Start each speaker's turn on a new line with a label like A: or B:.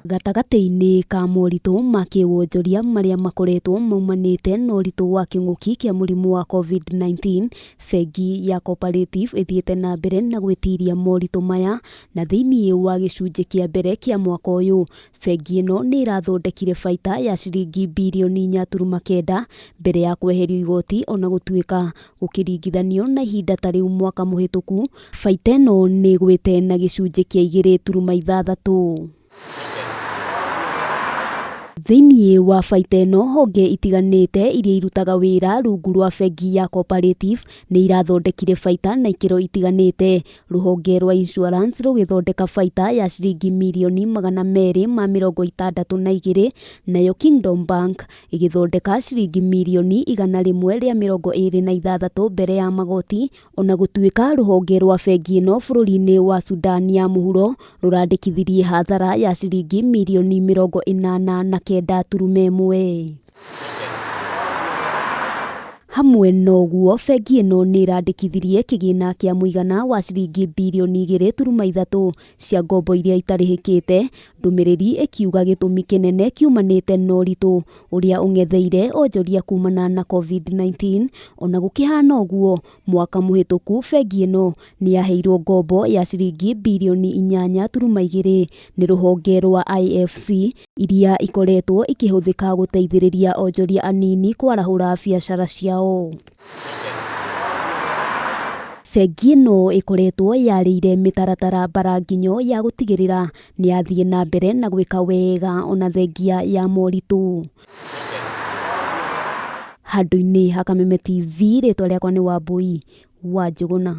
A: Gatagati-ini ka moritũ ma kĩwonjoria marĩa makoretwo maumanĩte na ũritũ wa kĩng'ũki kĩa mũrimũ wa COVID-19, Bengi ya Cooperative ĩthiĩte na mbere na gwĩtiria moritũ maya, na thĩinĩ wa gĩcunjĩ kĩa mbere kĩa mwaka ũyũ, bengi ĩno nĩ ĩrathondekire baita ya ciringi mbirioni 4.9 mbere ya kweherio igoti, ona gũtuĩka gũkĩringithanio na ihinda ta rĩu mwaka mũhĩtũku, baita ĩno nĩ ĩgwĩte na gĩcunjĩ kĩa 2.6. Thĩinĩ wa baita ĩno, honge itiganĩte iria irutaga wĩra rungu rwa bengi ya Cooperative nĩ irathondekire baita na ikĩro itiganĩte. Rũhonge rwa insurance rũgĩthondeka baita ya ciringi mirioni 262, nayo Kingdom Bank ĩgĩthondeka ciringi mirioni 126 mbere ya magoti, ona gũtuĩka rũhonge rwa bengi ĩno bũrũri-inĩ wa Sudan ya mũhuro rũrandĩkithirie hathara ya ciringi mirioni 89.1. Hamwe noguo, bengi ĩno nĩ ĩrandĩkithirie kĩgĩna kĩa mũigana wa ciringi mbirioni 2.3 cia ngombo iria itarĩhĩkĩte, Ndumiriri ĩkiuga gĩtũmi kĩnene kiumanĩte na ũritũ ũrĩa ũng'etheire onjoria kumana na COVID-19. Ona gũkĩhana ũguo, mwaka mũhĩtũku bengi ĩno nĩ yaheirwo ngombo ya ciringi mbirioni 8.2 nĩ rũhonge rwa IFC, iria ikoretwo ikĩhũthĩka gũteithĩrĩria onjoria anini kwarahũra biacara ciao. Bengi ĩno ĩkoretwo yarĩire mĩtaratara baranginyo ya gũtigĩrĩra nĩ yathiĩ na mbere na gwĩka wega ona thengia ya moritũ. Handũ-inĩ ha Kameme TV, rĩtwa rĩakwa nĩ Wambui wa Njũgũna.